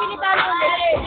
pinitan ulit.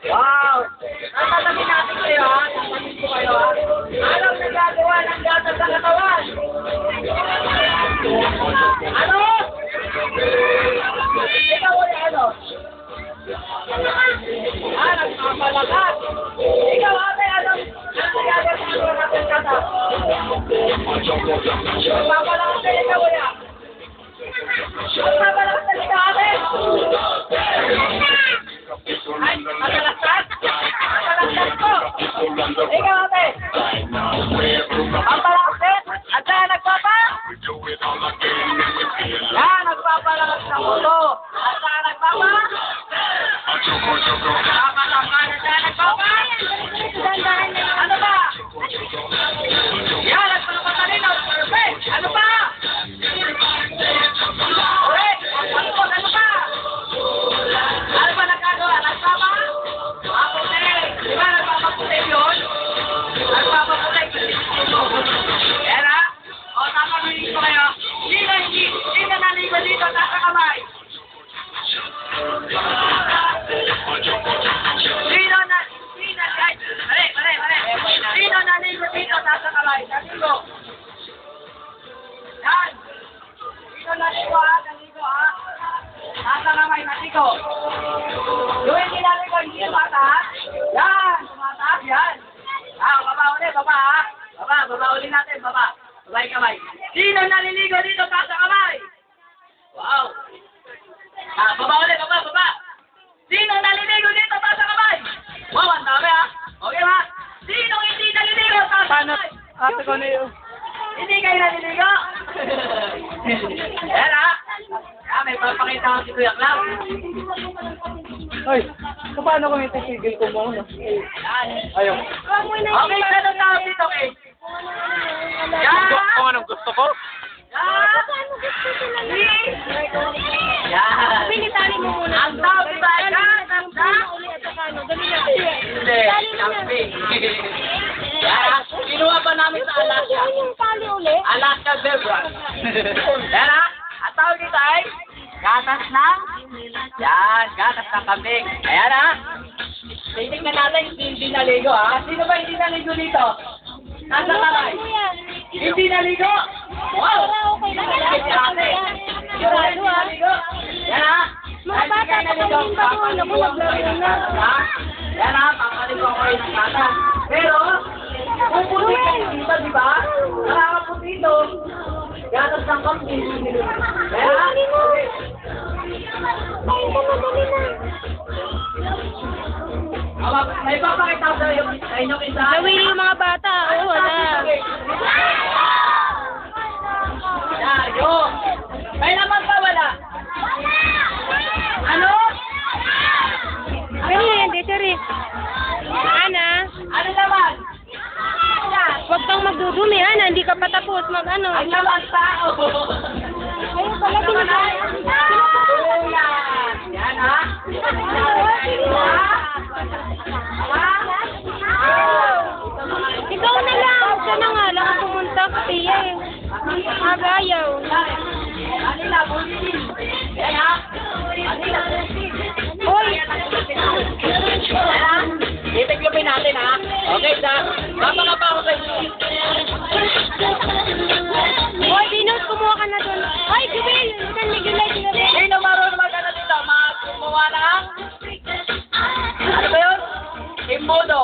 Wow! Natatagin natin kayo, ha? Natatagin ko kayo, ha? Anong nagagawa ng gata sa katawan? Ano? Ikaw ulit, ano? Nagpapalakas. Ikaw, ate, anong nagagawa natin gata? Nagpapalakas na ikaw ulit. Nagpapalakas na ikaw, ate. Ay, matalasat? Matalasat ko! Ikaw, ate! Matalasat? At saan nagpapa? Yan, nagpapalakas sa ulo. At saan nagpapa? Mapalakas. At saan nagpapa? Ano ba? Yan, nagpapatalino. Perfect! Ano ba? Ulit! Ano ba? Ano ba nagkagawa? Nagpapa? Maputi! Di ba nagpapaputi yun? Nagpapaputi kasi dito. Yan ha? O, tama niligo kayo. Sino naligo dito? Tasa kamay. Sino naligo dito? Tasa kamay. Naligo. Yan. Sino naligo ha? Naligo ha? Tasa kamay. Naligo. Yung hindi naligo, hindi tumataas. Yan. Tumataas. Yan. Baba ulit. Baba ha? Baba ulit natin. Baba. Babay kamay. Sino naliligo dito? Tasa kamay. Wow. Baba ulit. Baba. Sino naliligo dito? Tasa kamay. Wow, ang dami ha. Okay ha? Sino hindi naliligo? Tasa kamay. Ate ko na yun. Hindi kayo naliligo? Yan ha? May papakita ko si Kuya Cloud. Ay, paano kung itisigil ko mo? Yan. Ayaw. Okay, ano tawag dito, okay? Yan! Kung anong gusto ko? Yan! Yan! Pinitali mo muna. Ang tawag dito ay Hindi, camping. Yan, kinuha pa namin sa Alaska. Yung tali uli? Alaska zebra. Yan ha? Ang tawag dito ay gatas ng? Yan, gatas ng kambing. Ayan ha? Titingnan natin hindi naligo ha? Sino ba hindi naligo dito? Nasa kamay? Hindi naligo? Wow! Hindi naligo? Yan ha? Mga bata, patangin ba ko? Naku, naglaro na. Yan ha, papaligo ko kayo ng gatas. Pero, puputi kayo dito, di ba? Nakakaputi ito. Gatas ng kambing. Yan ha? Ay, madali na. May papakita ko sa inyo isa. Gawin yung mga bata. Oo, wala. Yan, yun. May naman pa wala. Ano? Ano yan, Desiree? Ana? Ano naman? Huwag kang magdudumi, Ana. Hindi ka pa tapos mag-ano. Ang naman tao. Ayun pala, Yan ha? Ikaw na lang. Siya na nga lang ang pumunta. ayaw. Yan. Kanila, bulitin. Yan ha. Kanila, bulitin. Hoy! Titiklopin natin ha. Okay, tama nga pa ako sa inyo. Hoy, Venus, kumuha ka na doon. Ay, Jubil! Saan may gulay sila doon? Sino marunong magana dito? Gumawa ng... Ano ba yun? Immodo.